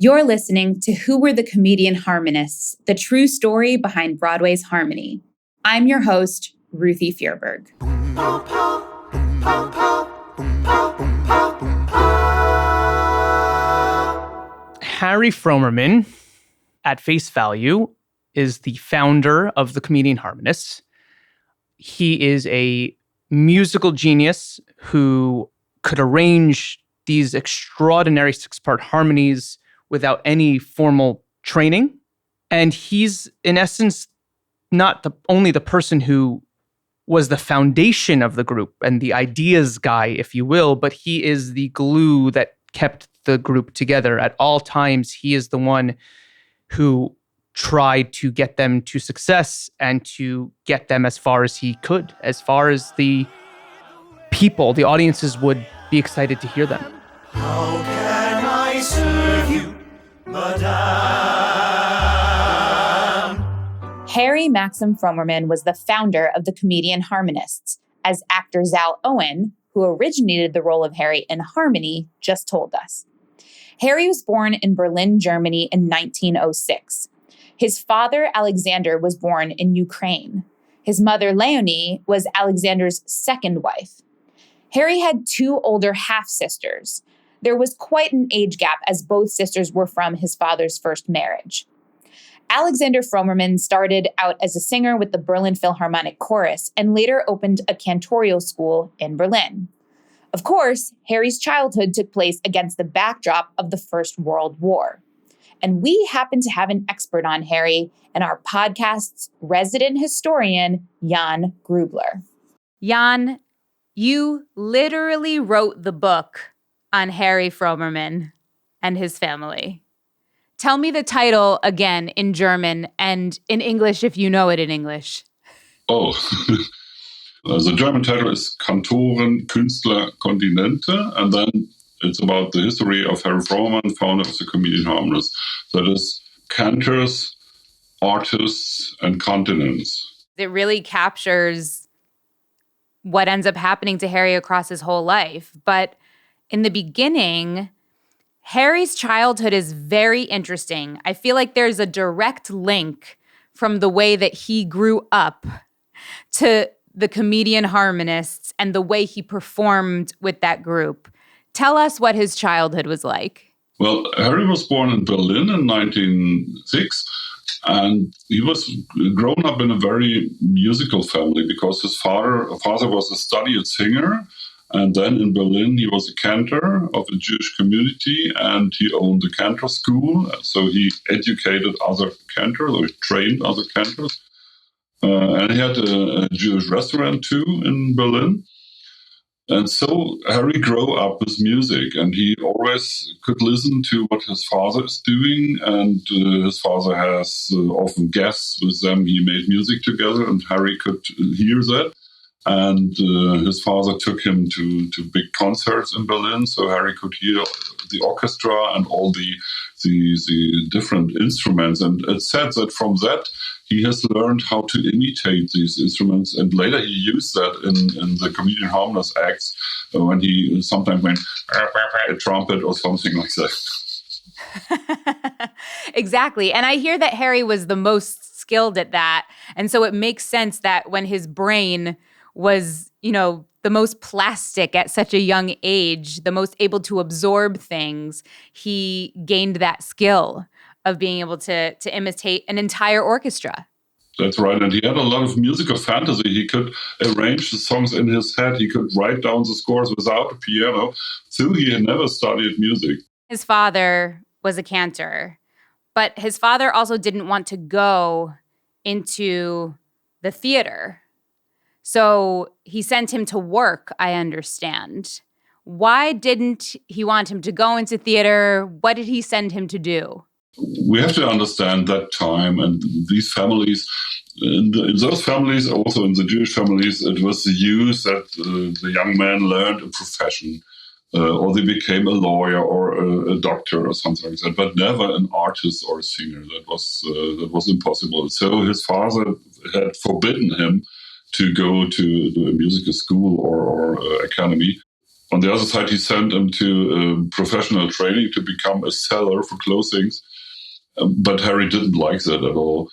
You're listening to Who Were the Comedian Harmonists, the true story behind Broadway's Harmony. I'm your host, Ruthie Fierberg. Harry Frommermann, at face value, is the founder of the Comedian Harmonists. He is a musical genius who could arrange these extraordinary six-part harmonies without any formal training. And he's, in essence, not only the person who was the foundation of the group and the ideas guy, if you will, but he is the glue that kept the group together. At all times, he is the one who tried to get them to success and to get them as far as he could, as far as the people, the audiences would be excited to hear them. How can I serve you, Madame? Harry Maxim Frommermann was the founder of the Comedian Harmonists, as actor Zal Owen, who originated the role of Harry in Harmony, just told us. Harry was born in Berlin, Germany in 1906. His father, Alexander, was born in Ukraine. His mother, Leonie, was Alexander's second wife. Harry had two older half-sisters. There was quite an age gap as both sisters were from his father's first marriage. Alexander Frommermann started out as a singer with the Berlin Philharmonic Chorus and later opened a cantorial school in Berlin. Of course, Harry's childhood took place against the backdrop of the First World War. And we happen to have an expert on Harry and our podcast's resident historian, Jan Grübler. Jan, you literally wrote the book on Harry Frommermann and his family. Tell me the title again in German and in English if you know it in English. Oh, the German title is Kantoren, Künstler, Kontinente, and then it's about the history of Harry Frommermann, founder of the Comedian Harmonists. That is cantors, artists, and continents. It really captures what ends up happening to Harry across his whole life. But in the beginning, Harry's childhood is very interesting. I feel like there's a direct link from the way that he grew up to the Comedian Harmonists and the way he performed with that group. Tell us what his childhood was like. Well, Harry was born in Berlin in 1906, and he was grown up in a very musical family because his father was a studied singer. And then in Berlin, he was a cantor of a Jewish community, and he owned a cantor school. So he educated other cantors, or trained other cantors. And he had a Jewish restaurant too in Berlin. And so Harry grew up with music, and he always could listen to what his father is doing. And his father has often guests with them. He made music together, and Harry could hear that. And his father took him to big concerts in Berlin, so Harry could hear the orchestra and all the different instruments. And it's said that from that, he has learned how to imitate these instruments. And later he used that in the Comedian Harmonists acts when he sometimes went a trumpet or something like that. Exactly. And I hear that Harry was the most skilled at that. And so it makes sense that when his brain was, the most plastic at such a young age, the most able to absorb things, he gained that skill of being able to imitate an entire orchestra. That's right. And he had a lot of musical fantasy. He could arrange the songs in his head. He could write down the scores without a piano. So he had never studied music. His father was a cantor, but his father also didn't want to go into the theater. So he sent him to work, I understand. Why didn't he want him to go into theater? What did he send him to do? We have to understand that time and these families. In those families, also in the Jewish families, it was the use that the young man learned a profession, or they became a lawyer or a doctor or something like that, but never an artist or a singer. That was impossible. So his father had forbidden him to go to a musical school or academy. On the other side, he sent him to professional training to become a seller for clothings. But Harry didn't like that at all.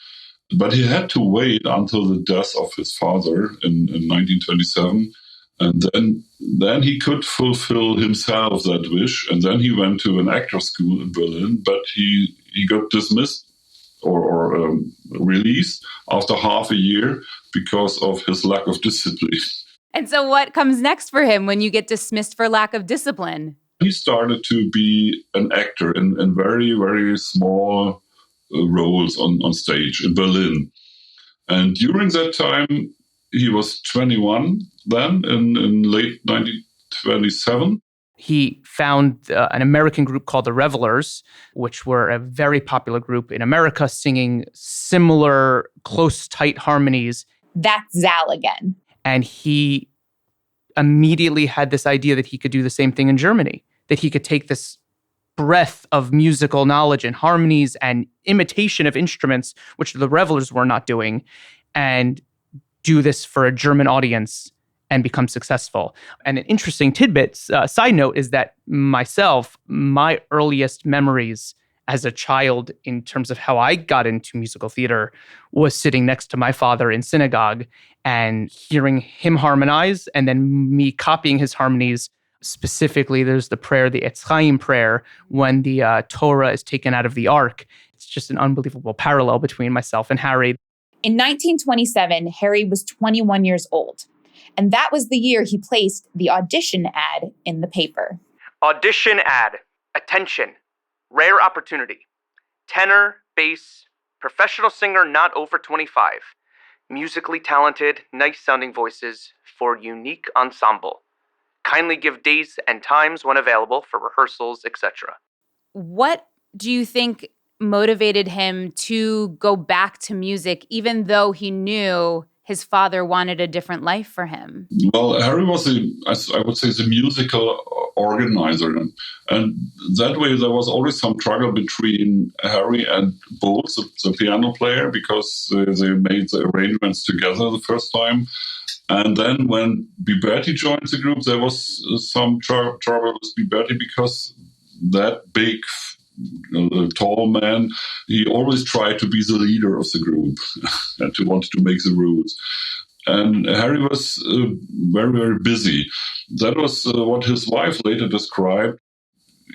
But he had to wait until the death of his father in 1927. And then he could fulfill himself that wish. And then he went to an actor school in Berlin, but he got dismissed or released after half a year because of his lack of discipline. And so what comes next for him when you get dismissed for lack of discipline? He started to be an actor in very, very small roles on stage in Berlin. And during that time, he was 21 then, in late 1927. He found an American group called the Revelers, which were a very popular group in America, singing similar, close, tight harmonies. That's Zal again. And he immediately had this idea that he could do the same thing in Germany, that he could take this breadth of musical knowledge and harmonies and imitation of instruments, which the Revelers were not doing, and do this for a German audience and become successful. And an interesting tidbit, side note, is that my earliest memories as a child in terms of how I got into musical theater was sitting next to my father in synagogue and hearing him harmonize and then me copying his harmonies. Specifically, there's the prayer, the Etz Chaim prayer, when the Torah is taken out of the ark. It's just an unbelievable parallel between myself and Harry. In 1927, Harry was 21 years old. And that was the year he placed the audition ad in the paper. Audition ad. Attention. Rare opportunity. Tenor, bass, professional singer not over 25. Musically talented, nice-sounding voices for unique ensemble. Kindly give days and times when available for rehearsals, etc. What do you think motivated him to go back to music, even though he knew his father wanted a different life for him? Well, Harry was, I would say, the musical organizer. And that way there was always some struggle between Harry and Bowles, the piano player, because they made the arrangements together the first time. And then when Biberti joined the group, there was some trouble with Biberti because that big, tall man, he always tried to be the leader of the group and to want to make the rules. And Harry was very, very busy. That was what his wife later described.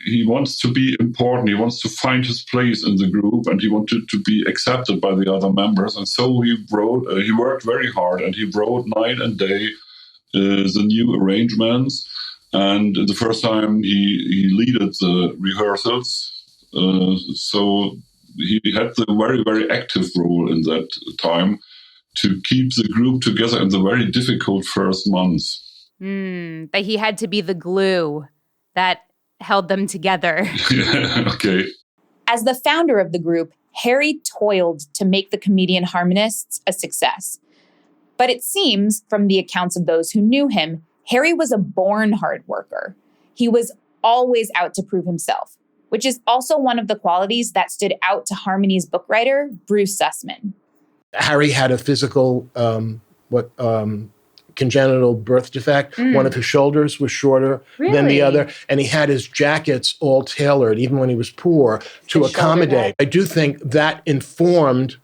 He wants to be important. He wants to find his place in the group, and he wanted to be accepted by the other members. And so he worked very hard, and he wrote night and day the new arrangements. And the first time he leaded the rehearsals. So he had the very, very active role in that time to keep the group together in the very difficult first months. That he had to be the glue that held them together. Okay. As the founder of the group, Harry toiled to make the Comedian Harmonists a success. But it seems, from the accounts of those who knew him, Harry was a born hard worker. He was always out to prove himself, which is also one of the qualities that stood out to Harmony's book writer, Bruce Sussman. Harry had a physical, congenital birth defect. One of his shoulders was shorter than the other. And he had his jackets all tailored, even when he was poor, to accommodate. I do think that informed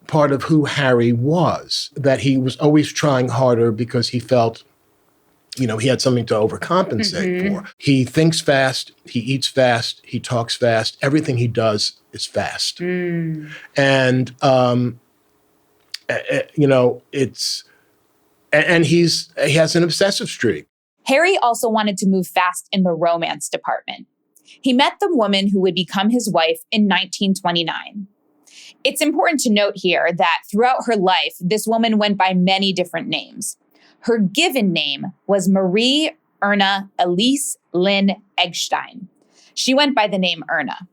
part of who Harry was, that he was always trying harder because he felt, he had something to overcompensate for. He thinks fast, he eats fast, he talks fast. Everything he does is fast. And, he has an obsessive streak. Harry also wanted to move fast in the romance department. He met the woman who would become his wife in 1929. It's important to note here that throughout her life, this woman went by many different names. Her given name was Marie Erna Elise Lynn Eggstein. She went by the name Erna.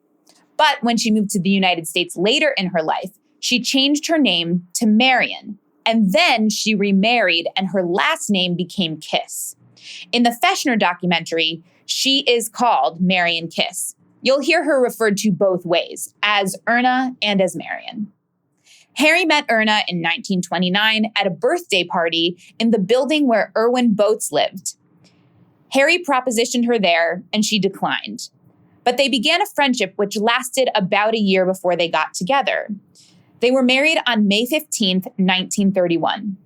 But when she moved to the United States later in her life, she changed her name to Marion. And then she remarried and her last name became Kiss. In the Feshner documentary, she is called Marion Kiss. You'll hear her referred to both ways, as Erna and as Marion. Harry met Erna in 1929 at a birthday party in the building where Erwin Boats lived. Harry propositioned her there, and she declined. But they began a friendship which lasted about a year before they got together. They were married on May 15th, 1931.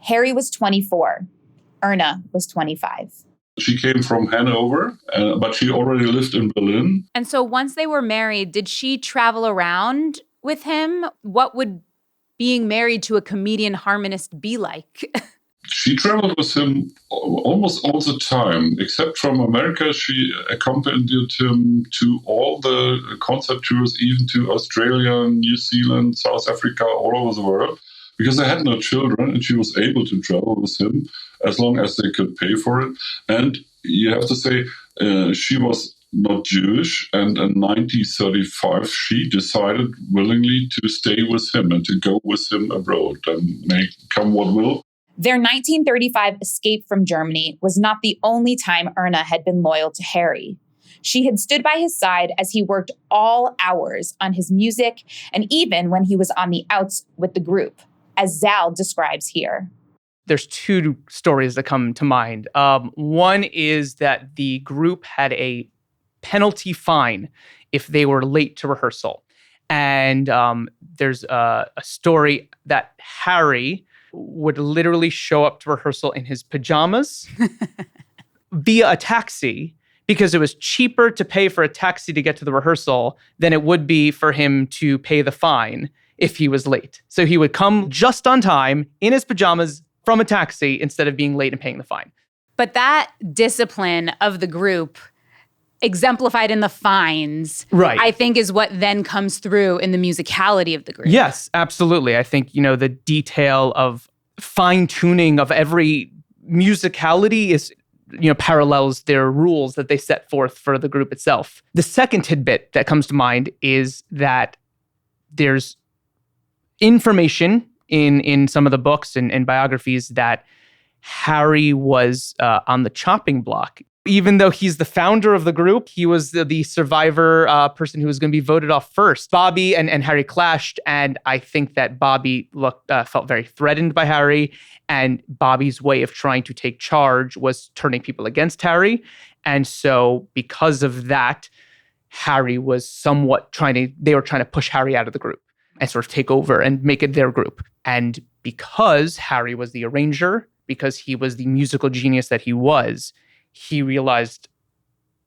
Harry was 24. Erna was 25. She came from Hanover, but she already lived in Berlin. And so once they were married, did she travel around with him? What would being married to a comedian harmonist be like? She traveled with him almost all the time, except from America. She accompanied him to all the concert tours, even to Australia, New Zealand, South Africa, all over the world, because they had no children, and she was able to travel with him as long as they could pay for it. And you have to say, she was not Jewish, and in 1935 she decided willingly to stay with him and to go with him abroad, and may come what will. Their 1935 escape from Germany was not the only time Erna had been loyal to Harry. She had stood by his side as he worked all hours on his music, and even when he was on the outs with the group, as Zal describes here. There's two stories that come to mind. One is that the group had a penalty fine if they were late to rehearsal. And there's a story that Harry would literally show up to rehearsal in his pajamas via a taxi, because it was cheaper to pay for a taxi to get to the rehearsal than it would be for him to pay the fine if he was late. So he would come just on time in his pajamas from a taxi instead of being late and paying the fine. But that discipline of the group, exemplified in the fines, right, I think is what then comes through in the musicality of the group. Yes, absolutely. I think, the detail of fine-tuning of every musicality is, parallels their rules that they set forth for the group itself. The second tidbit that comes to mind is that there's information in some of the books and biographies that Harry was on the chopping block. Even though he's the founder of the group, he was the survivor person who was going to be voted off first. Bobby and Harry clashed, and I think that Bobby felt very threatened by Harry, and Bobby's way of trying to take charge was turning people against Harry. And so because of that, Harry was they were trying to push Harry out of the group and sort of take over and make it their group. And because Harry was the arranger, because he was the musical genius that he was, he realized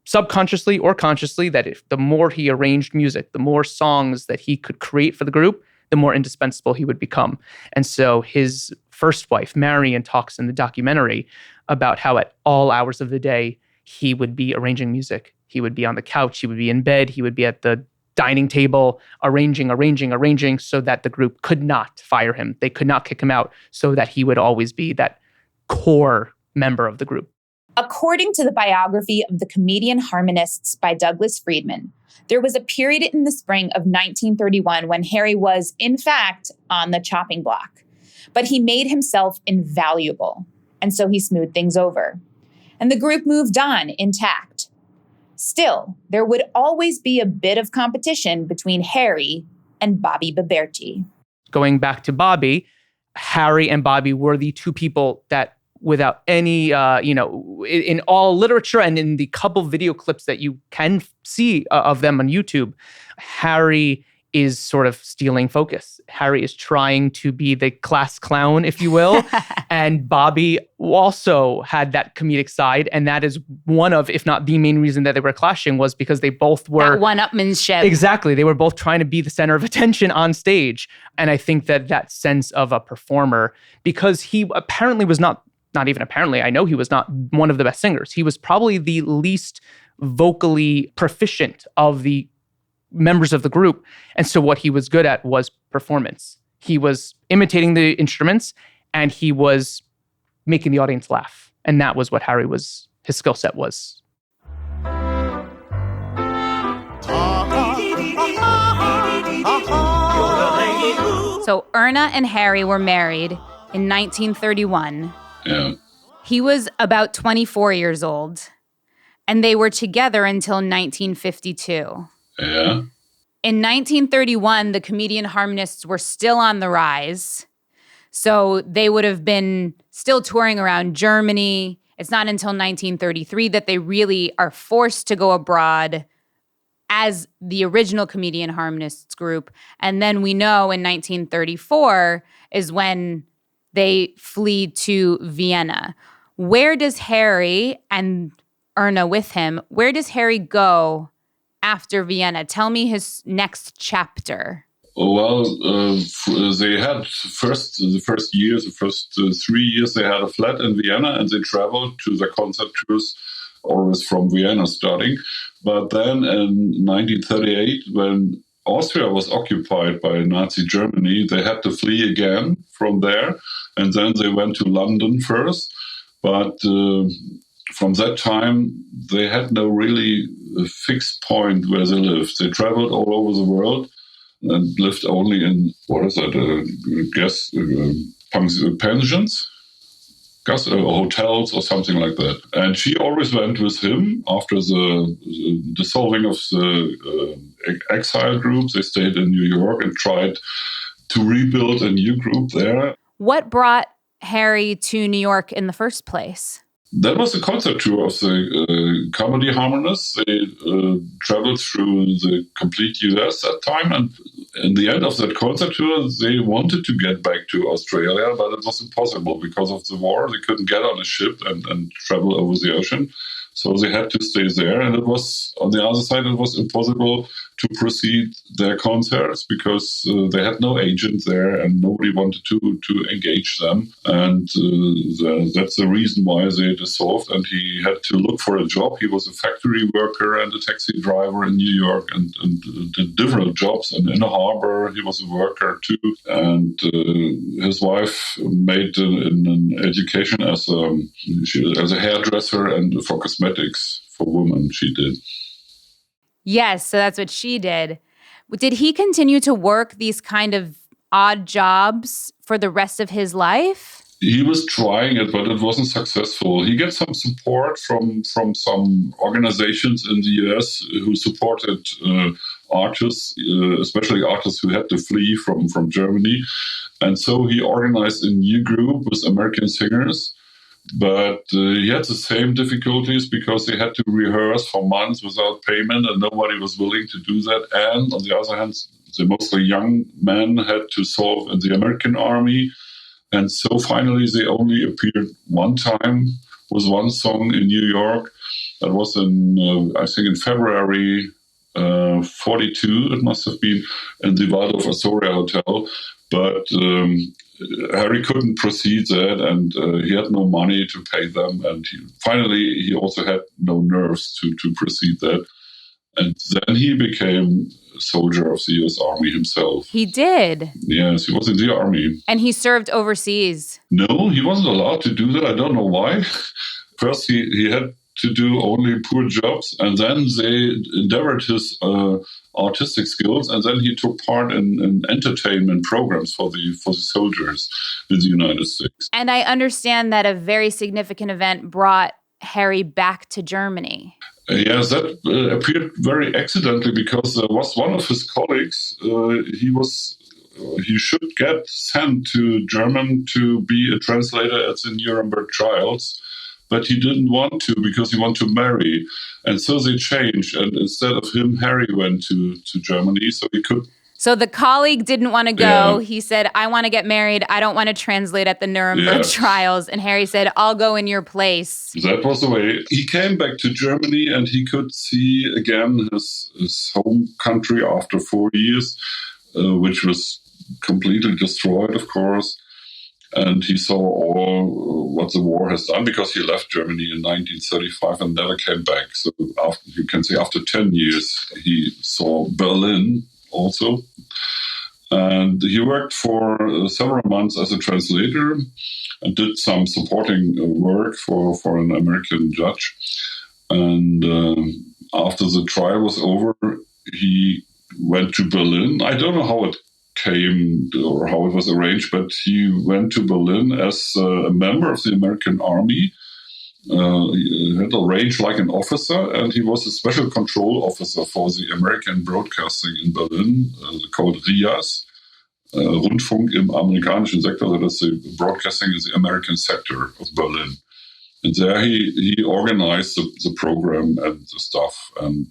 subconsciously or consciously that if the more he arranged music, the more songs that he could create for the group, the more indispensable he would become. And so his first wife, Marion, talks in the documentary about how at all hours of the day, he would be arranging music. He would be on the couch, he would be in bed, he would be at the dining table, arranging, so that the group could not fire him. They could not kick him out, so that he would always be that core member of the group. According to the biography of the comedian Harmonists by Douglas Friedman, there was a period in the spring of 1931 when Harry was, in fact, on the chopping block. But he made himself invaluable, and so he smoothed things over. And the group moved on intact. Still, there would always be a bit of competition between Harry and Bobby Baberti. Going back to Bobby, Harry and Bobby were the two people that, without any, in all literature and in the couple video clips that you can see of them on YouTube, Harry is sort of stealing focus. Harry is trying to be the class clown, if you will. And Bobby also had that comedic side. And that is one of, if not the main reason that they were clashing, was because they both were... That one-upmanship. Exactly. They were both trying to be the center of attention on stage. And I think that sense of a performer, because he apparently was not even apparently, I know he was not one of the best singers. He was probably the least vocally proficient of the members of the group. And so what he was good at was performance. He was imitating the instruments, and he was making the audience laugh. And that was what his skill set was. So Erna and Harry were married in 1931. Yeah. He was about 24 years old, and they were together until 1952. Yeah. In 1931, the comedian harmonists were still on the rise. So they would have been still touring around Germany It's not until 1933 that they really are forced to go abroad as the original comedian harmonists group. And then we know in 1934 is when they flee to Vienna. Where does Harry, and Erna with him, where does Harry go after Vienna? Tell me his next chapter. Well, they had the first 3 years, they had a flat in Vienna, and they traveled to the concert tours, always from Vienna starting. But then in 1938, when Austria was occupied by Nazi Germany, they had to flee again from there, and then they went to London first. But from that time, they had no really fixed point where they lived. They traveled all over the world and lived only in, pensions, hotels or something like that. And she always went with him after the dissolving of the exile group. They stayed in New York and tried to rebuild a new group there. What brought Harry to New York in the first place? That was the concert tour of the comedy harmonists. They traveled through the complete US that time. And in the end of that concert tour, they wanted to get back to Australia, but it was impossible because of the war. They couldn't get on a ship and travel over the ocean. So they had to stay there. And it was, on the other side, it was impossible to proceed their concerts because they had no agent there and nobody wanted to engage them. And that's the reason why they dissolved. And he had to look for a job. He was a factory worker and a taxi driver in New York and did different jobs. And in a harbor, he was a worker too. And his wife made an education as a hairdresser and for cosmetics for women, she did. Yes, so that's what she did. Did he continue to work these kind of odd jobs for the rest of his life? He was trying it, but it wasn't successful. He got some support from some organizations in the US who supported artists, especially artists who had to flee from Germany. And so he organized a new group with American singers. But he had the same difficulties because they had to rehearse for months without payment and nobody was willing to do that. And on the other hand, the mostly young men had to serve in the American army. And so finally they only appeared one time with one song in New York. That was I think in February 42, it must have been, in the Waldorf Astoria Hotel. But Harry couldn't proceed that, and he had no money to pay them. And finally, he also had no nerves to proceed that. And then he became a soldier of the U.S. Army himself. He did? Yes, he was in the Army. And he served overseas? No, he wasn't allowed to do that. I don't know why. First, he had to do only poor jobs, and then they endeavored his artistic skills, and then he took part in entertainment programs for the soldiers in the United States. And I understand that a very significant event brought Harry back to Germany. Yes, that appeared very accidentally because there was one of his colleagues, he should get sent to German to be a translator at the Nuremberg trials. But he didn't want to because he wanted to marry. And so they changed. And instead of him, Harry went to Germany so he could. So the colleague didn't want to go. Yeah. He said, I want to get married. I don't want to translate at the Nuremberg trials. And Harry said, I'll go in your place. That was the way. He came back to Germany and he could see again his home country after 4 years, which was completely destroyed, of course. And he saw all what the war has done because he left Germany in 1935 and never came back. So after 10 years, he saw Berlin also. And he worked for several months as a translator and did some supporting work for an American judge. And after the trial was over, he went to Berlin. I don't know how it came or how it was arranged, but he went to Berlin as a member of the American Army. He had arranged like an officer, and he was a special control officer for the American broadcasting in Berlin, called RIAS, Rundfunk im amerikanischen Sektor, so that's the broadcasting in the American sector of Berlin. And there he organized the program and the stuff, and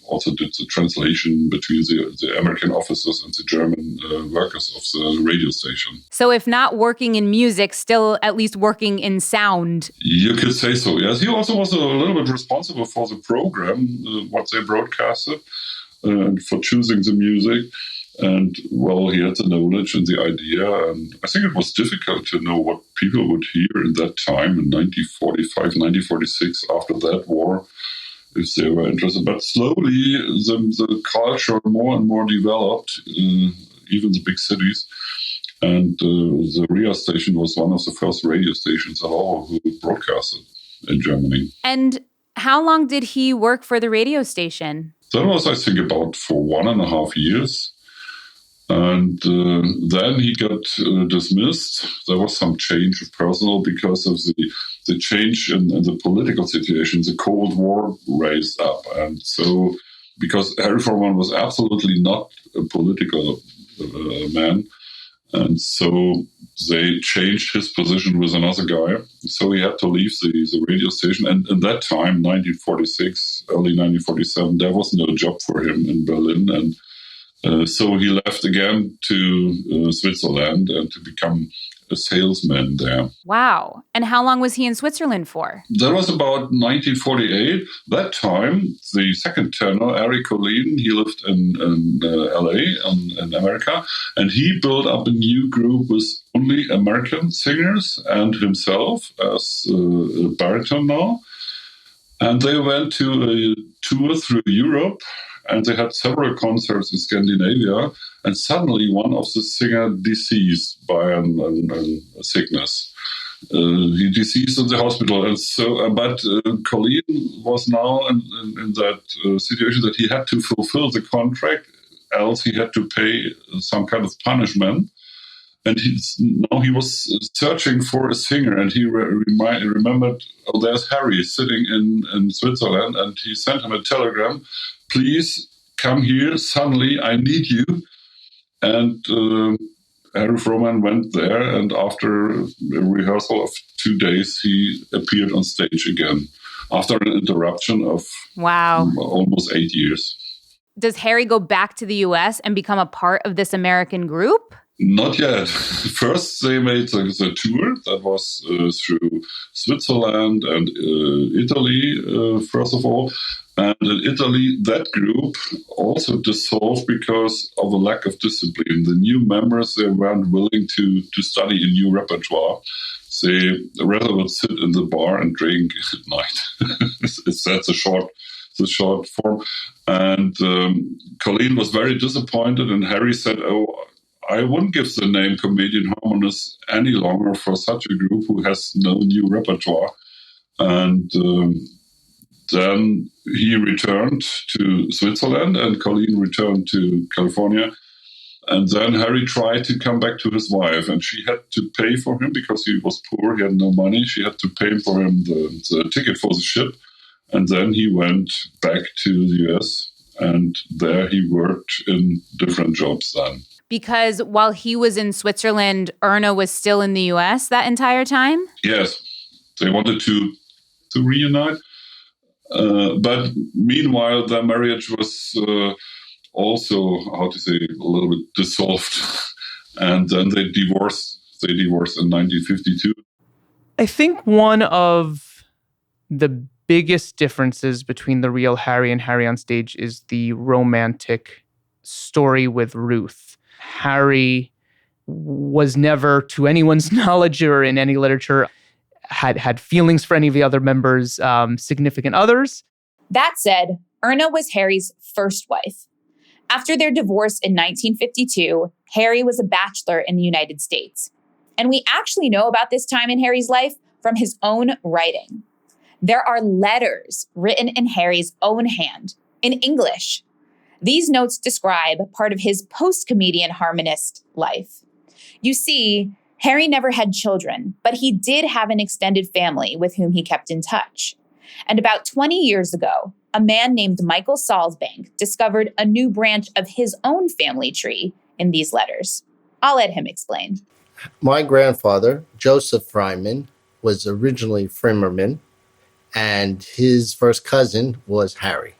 also did the translation between the American officers and the German workers of the radio station. So if not working in music, still at least working in sound. You could say so, yes. He also was a little bit responsible for the program, what they broadcasted, and for choosing the music. And, well, he had the knowledge and the idea. And I think it was difficult to know what people would hear in that time, in 1945, 1946, after that war, if they were interested. But slowly, the culture more and more developed, even the big cities. And the RIA station was one of the first radio stations at all who broadcasted in Germany. And how long did he work for the radio station? That was, I think, about for 1.5 years. And then he got dismissed. There was some change of personnel because of the change in the political situation. The Cold War raised up. And so, because Harry Frommermann was absolutely not a political man, and so they changed his position with another guy. So he had to leave the radio station. And in that time, 1946, early 1947, there was no job for him in Berlin. And so he left again to Switzerland and to become a salesman there. Wow. And how long was he in Switzerland for? That was about 1948. That time, the second tenor, Eric Colleen, he lived in L.A., in America, and he built up a new group with only American singers and himself as a baritone now. And they went to a tour through Europe, and they had several concerts in Scandinavia, and suddenly one of the singers deceased by a sickness. He deceased in the hospital, and so. But Colleen was now in that situation that he had to fulfill the contract, else he had to pay some kind of punishment. And now he was searching for a singer, and he remembered, oh, there's Harry sitting in Switzerland, and he sent him a telegram, please come here, suddenly I need you. And Harry Frommermann went there, and after a rehearsal of 2 days, he appeared on stage again, after an interruption of almost 8 years. Does Harry go back to the U.S. and become a part of this American group? Not yet. First, they made the tour that was through Switzerland and Italy, first of all. And in Italy, that group also dissolved because of a lack of discipline. The new members, they weren't willing to study a new repertoire. They rather would sit in the bar and drink at night. That's the short form. And Colleen was very disappointed, and Harry said, I wouldn't give the name Comedian Harmonists any longer for such a group who has no new repertoire. And then he returned to Switzerland, and Colleen returned to California. And then Harry tried to come back to his wife, and she had to pay for him because he was poor, he had no money. She had to pay for him the ticket for the ship. And then he went back to the US, and there he worked in different jobs then. Because while he was in Switzerland, Erna was still in the U.S. that entire time? Yes. They wanted to reunite. But meanwhile, their marriage was also, a little bit dissolved. And then they divorced. They divorced in 1952. I think one of the biggest differences between the real Harry and Harry on stage is the romantic story with Ruth. Harry was never, to anyone's knowledge or in any literature, had feelings for any of the other members' significant others. That said, Erna was Harry's first wife. After their divorce in 1952, Harry was a bachelor in the United States. And we actually know about this time in Harry's life from his own writing. There are letters written in Harry's own hand, in English. These notes describe part of his post-comedian harmonist life. You see, Harry never had children, but he did have an extended family with whom he kept in touch. And about 20 years ago, a man named Michael Salzbank discovered a new branch of his own family tree in these letters. I'll let him explain. My grandfather, Joseph Friedman, was originally Frommermann, and his first cousin was Harry.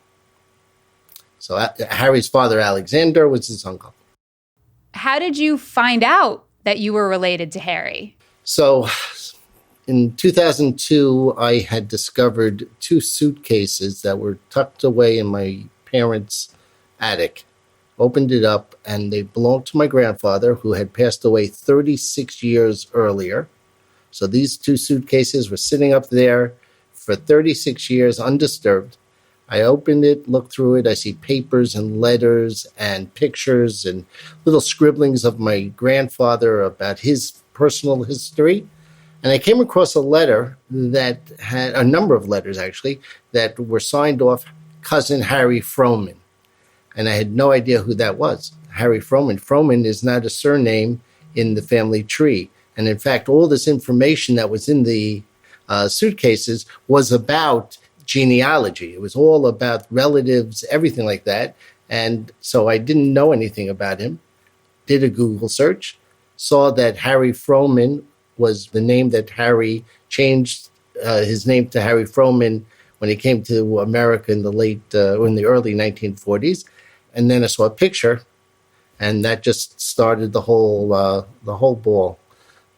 So Harry's father, Alexander, was his uncle. How did you find out that you were related to Harry? So in 2002, I had discovered 2 suitcases that were tucked away in my parents' attic. Opened it up, and they belonged to my grandfather, who had passed away 36 years earlier. So these 2 suitcases were sitting up there for 36 years undisturbed. I opened it, looked through it. I see papers and letters and pictures and little scribblings of my grandfather about his personal history. And I came across a letter that had a number of letters, actually, that were signed off cousin Harry Frommermann. And I had no idea who that was. Harry Frommermann. Frommermann is not a surname in the family tree. And in fact, all this information that was in the suitcases was about genealogy. It was all about relatives, everything like that. And so I didn't know anything about him. Did a Google search, saw that Harry Frommermann was the name that Harry changed his name to Harry Frommermann when he came to America in the early 1940s. And then I saw a picture, and that just started the whole ball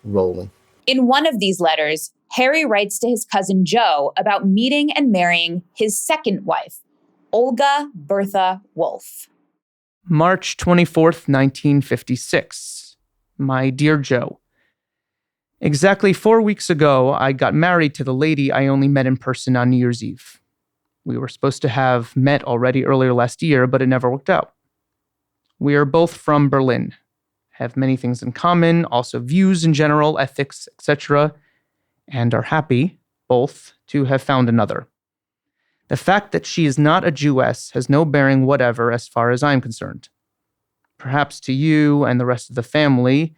rolling. In one of these letters, Harry writes to his cousin Joe about meeting and marrying his second wife, Olga Bertha Wolf. March 24th, 1956. My dear Joe, exactly 4 weeks ago, I got married to the lady I only met in person on New Year's Eve. We were supposed to have met already earlier last year, but it never worked out. We are both from Berlin, have many things in common, also views in general, ethics, etc., and are happy, both, to have found another. The fact that she is not a Jewess has no bearing whatever as far as I'm concerned. Perhaps to you and the rest of the family,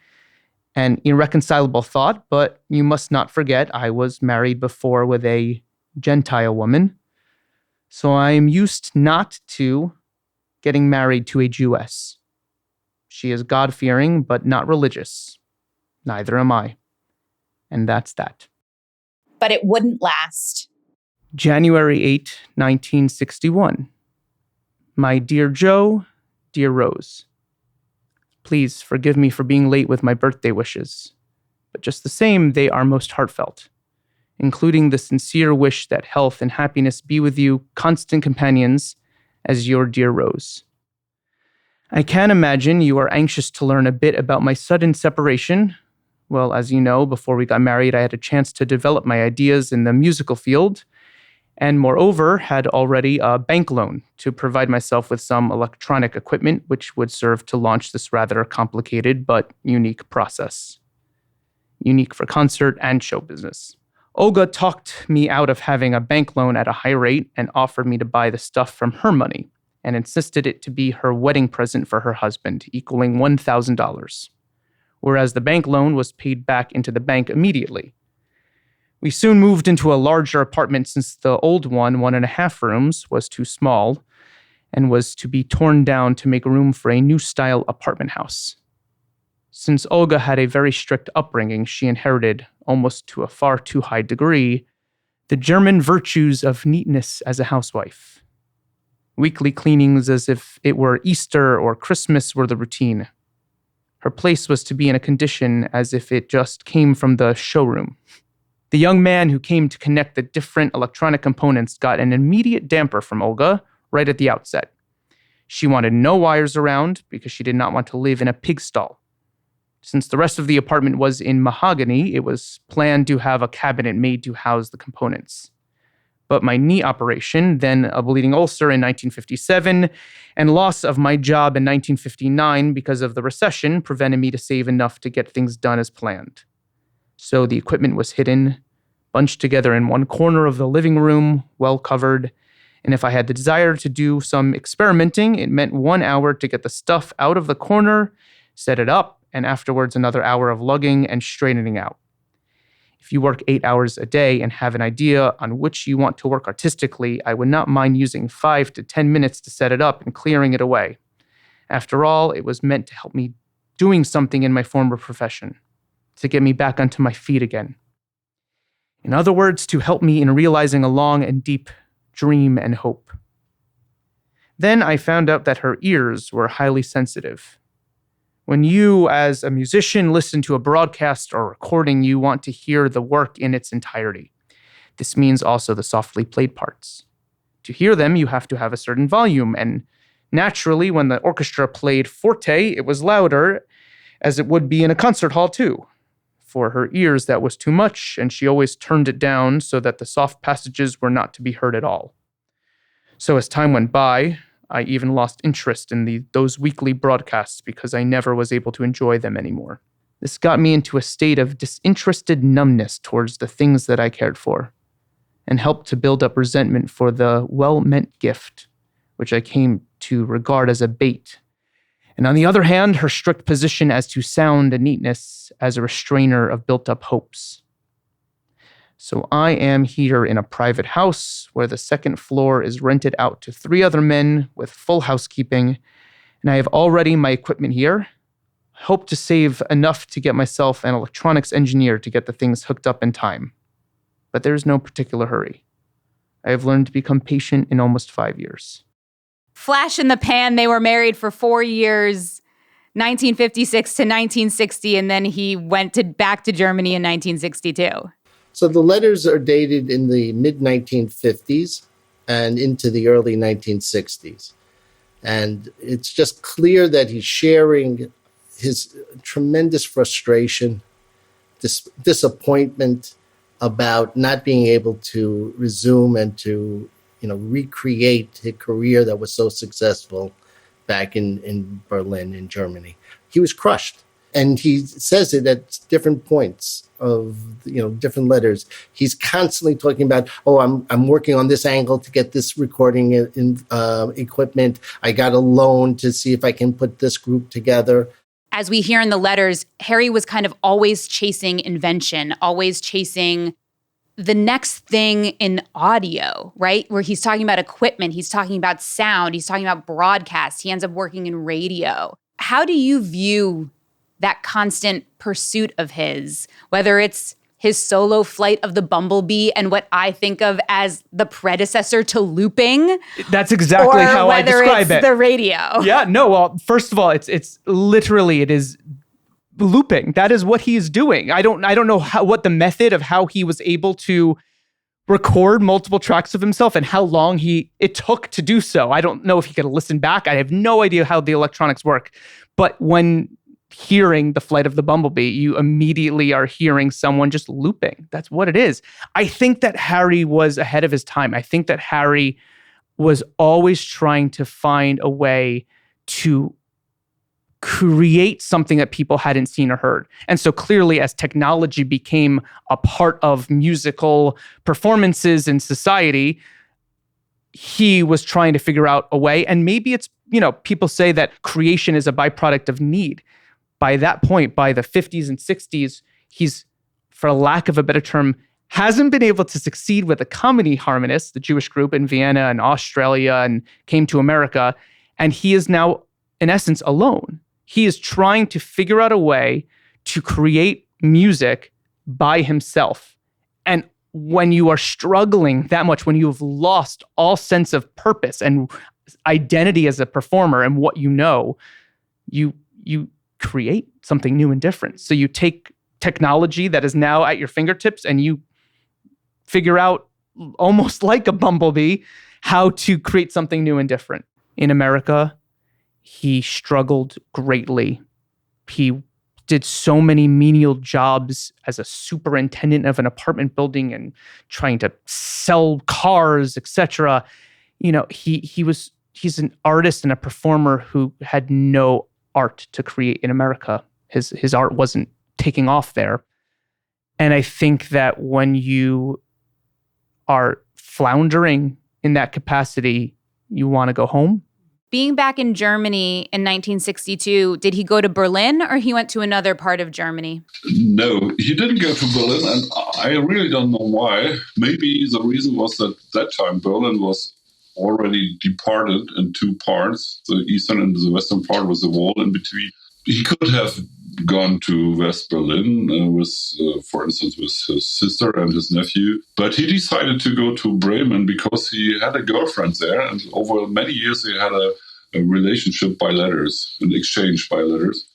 an irreconcilable thought, but you must not forget I was married before with a Gentile woman, so I am used not to getting married to a Jewess. She is God-fearing, but not religious. Neither am I. And that's that. But it wouldn't last. January 8, 1961. My dear Joe, dear Rose. Please forgive me for being late with my birthday wishes, but just the same, they are most heartfelt, including the sincere wish that health and happiness be with you, constant companions, as your dear Rose. I can imagine you are anxious to learn a bit about my sudden separation. Well, as you know, before we got married, I had a chance to develop my ideas in the musical field, and moreover, had already a bank loan to provide myself with some electronic equipment, which would serve to launch this rather complicated but unique process. Unique for concert and show business. Olga talked me out of having a bank loan at a high rate and offered me to buy the stuff from her money, and insisted it to be her wedding present for her husband, equaling $1,000, whereas the bank loan was paid back into the bank immediately. We soon moved into a larger apartment since the old one, 1.5 rooms, was too small and was to be torn down to make room for a new-style apartment house. Since Olga had a very strict upbringing, she inherited, almost to a far too high degree, the German virtues of neatness as a housewife. Weekly cleanings as if it were Easter or Christmas were the routine. Her place was to be in a condition as if it just came from the showroom. The young man who came to connect the different electronic components got an immediate damper from Olga right at the outset. She wanted no wires around because she did not want to live in a pig stall. Since the rest of the apartment was in mahogany, it was planned to have a cabinet made to house the components. But my knee operation, then a bleeding ulcer in 1957, and loss of my job in 1959 because of the recession prevented me to save enough to get things done as planned. So the equipment was hidden, bunched together in one corner of the living room, well covered, and if I had the desire to do some experimenting, it meant 1 hour to get the stuff out of the corner, set it up, and afterwards another hour of lugging and straightening out. If you work 8 hours a day and have an idea on which you want to work artistically, I would not mind using 5 to 10 minutes to set it up and clearing it away. After all, it was meant to help me doing something in my former profession, to get me back onto my feet again. In other words, to help me in realizing a long and deep dream and hope. Then I found out that her ears were highly sensitive. When you, as a musician, listen to a broadcast or recording, you want to hear the work in its entirety. This means also the softly played parts. To hear them, you have to have a certain volume, and naturally, when the orchestra played forte, it was louder, as it would be in a concert hall too. For her ears, that was too much, and she always turned it down so that the soft passages were not to be heard at all. So as time went by, I even lost interest in those weekly broadcasts because I never was able to enjoy them anymore. This got me into a state of disinterested numbness towards the things that I cared for, and helped to build up resentment for the well-meant gift, which I came to regard as a bait. And on the other hand, her strict position as to sound and neatness as a restrainer of built-up hopes. So I am here in a private house where the second floor is rented out to 3 other men with full housekeeping, and I have already my equipment here. I hope to save enough to get myself an electronics engineer to get the things hooked up in time. But there's no particular hurry. I have learned to become patient in almost 5 years. Flash in the pan, they were married for 4 years, 1956 to 1960, and then he went back to Germany in 1962. So the letters are dated in the mid-1950s and into the early 1960s. And it's just clear that he's sharing his tremendous frustration, disappointment about not being able to resume and to recreate his career that was so successful back in Berlin, in Germany. He was crushed. And he says it at different points of, different letters. He's constantly talking about, I'm working on this angle to get this recording equipment. I got a loan to see if I can put this group together. As we hear in the letters, Harry was kind of always chasing invention, always chasing the next thing in audio, right? Where he's talking about equipment, he's talking about sound, he's talking about broadcast, he ends up working in radio. How do you view that constant pursuit of his, whether it's his solo Flight of the Bumblebee and what I think of as the predecessor to looping? That's exactly how I describe it. Or whether it's the radio. Yeah, no, well, first of all, it's literally, it is looping. That is what he is doing. I don't know what the method of how he was able to record multiple tracks of himself and how long it took to do so. I don't know if he could listen back. I have no idea how the electronics work. But when hearing the Flight of the Bumblebee, you immediately are hearing someone just looping. That's what it is. I think that Harry was ahead of his time. I think that Harry was always trying to find a way to create something that people hadn't seen or heard. And so clearly, as technology became a part of musical performances in society, he was trying to figure out a way. And maybe it's, people say that creation is a byproduct of need. By that point, by the 50s and 60s, he's, for lack of a better term, hasn't been able to succeed with the comedy Harmonists, the Jewish group in Vienna and Australia, and came to America. And he is now, in essence, alone. He is trying to figure out a way to create music by himself. And when you are struggling that much, when you have lost all sense of purpose and identity as a performer and what you create something new and different. So you take technology that is now at your fingertips and you figure out, almost like a bumblebee, how to create something new and different. In America, he struggled greatly. He did so many menial jobs as a superintendent of an apartment building and trying to sell cars, etc. He's an artist and a performer who had no art to create in America. His art wasn't taking off there. And I think that when you are floundering in that capacity, you want to go home. Being back in Germany in 1962, did he go to Berlin or he went to another part of Germany? No, he didn't go to Berlin, and I really don't know why. Maybe the reason was that time Berlin was already departed in 2 parts. The eastern and the western part was the wall in between. He could have gone to West Berlin for instance, with his sister and his nephew. But he decided to go to Bremen because he had a girlfriend there, and over many years they had a relationship by letters, an exchange by letters.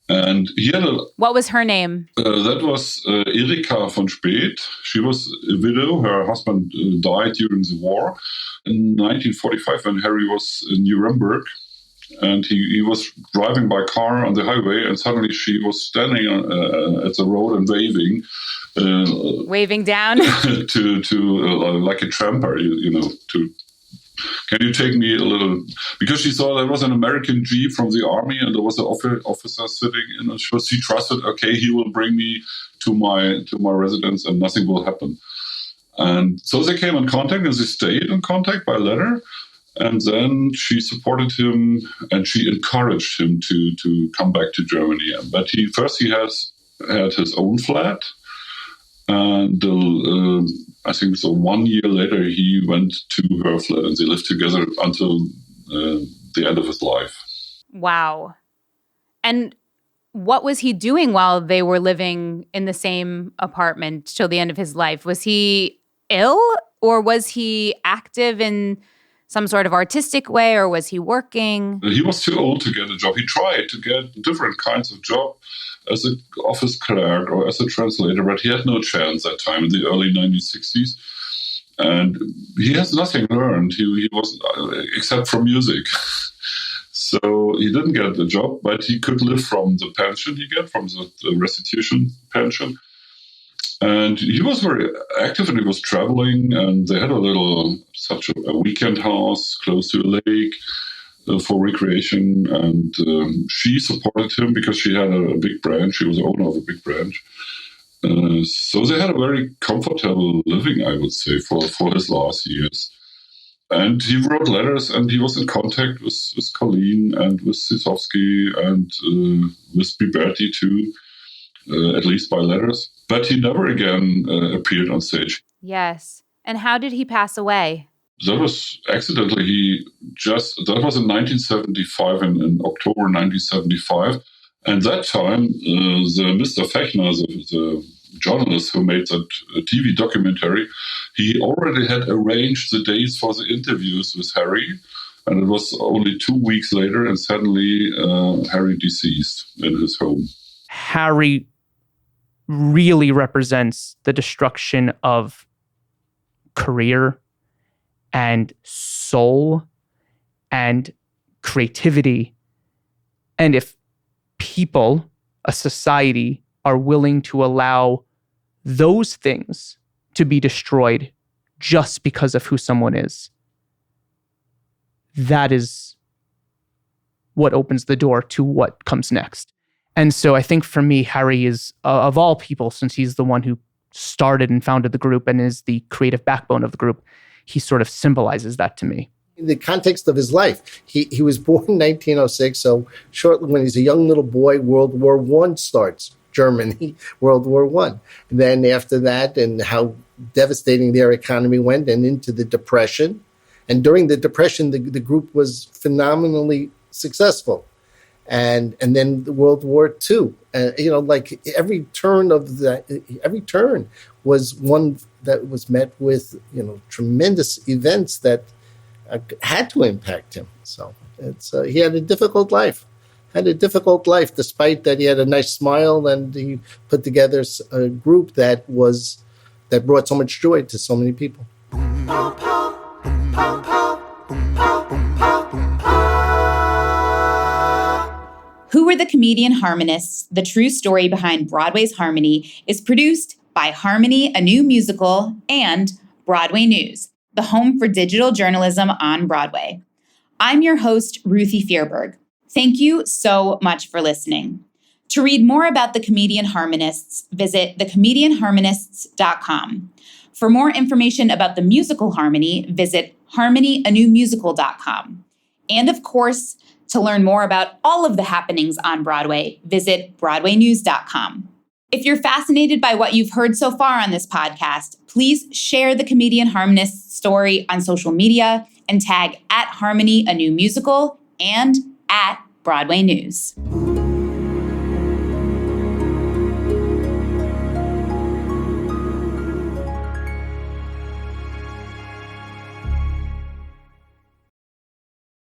And he had What was her name? That was Erika von Speth. She was a widow. Her husband died during the war in 1945 when Harry was in Nuremberg. And he was driving by car on the highway, and suddenly she was standing at the road and waving. Waving down? to like a tramper, can you take me a little? Because she saw there was an American Jeep from the army, and there was an officer sitting in it. She trusted, okay, he will bring me to my residence, and nothing will happen. And so they came in contact, and they stayed in contact by letter. And then she supported him, and she encouraged him to come back to Germany. But he had his own flat. And I think so 1 year later, he went to her flat, and they lived together until the end of his life. Wow. And what was he doing while they were living in the same apartment till the end of his life? Was he ill, or was he active in some sort of artistic way, or was he working? He was too old to get a job. He tried to get different kinds of job as an office clerk or as a translator, but he had no chance that time in the early 1960s. And he has nothing learned. He was except from music. So he didn't get a job, but he could live from the pension he got, from the restitution pension. And he was very active, and he was traveling, and they had such a weekend house close to a lake for recreation. And she supported him because she had a big branch. She was the owner of a big branch. So they had a very comfortable living, I would say, for his last years. And he wrote letters, and he was in contact with Colleen and with Sisowski and with Biberti too, at least by letters. But he never again appeared on stage. Yes. And how did he pass away? That was accidentally. That was in 1975, in October 1975. And that time, the Mr. Fechner, the journalist who made that TV documentary, he already had arranged the dates for the interviews with Harry. And it was only 2 weeks later, and suddenly Harry deceased in his home. Harry really represents the destruction of career and soul and creativity. And if people, a society, are willing to allow those things to be destroyed just because of who someone is, that is what opens the door to what comes next. And so I think for me, Harry is, of all people, since he's the one who started and founded the group and is the creative backbone of the group, he sort of symbolizes that to me. In the context of his life, he was born in 1906, so shortly when he's a young little boy, World War I starts. Germany, World War I. And then after that, and how devastating their economy went, and into the Depression. And during the Depression, the group was phenomenally successful. And then the World War II, like every turn was one that was met with, tremendous events that had to impact him. So he had a difficult life. Despite that he had a nice smile, and he put together a group that brought so much joy to so many people. Who Were the Comedian Harmonists? The True Story Behind Broadway's Harmony is produced by Harmony, a New Musical, and Broadway News, the home for digital journalism on Broadway. I'm your host, Ruthie Fierberg. Thank you so much for listening. To read more about the Comedian Harmonists, visit thecomedianharmonists.com. For more information about the musical Harmony, visit harmonyanewmusical.com. And of course, to learn more about all of the happenings on Broadway, visit broadwaynews.com. If you're fascinated by what you've heard so far on this podcast, please share the Comedian Harmonists story on social media and tag @Harmony, a New Musical, and @Broadway News.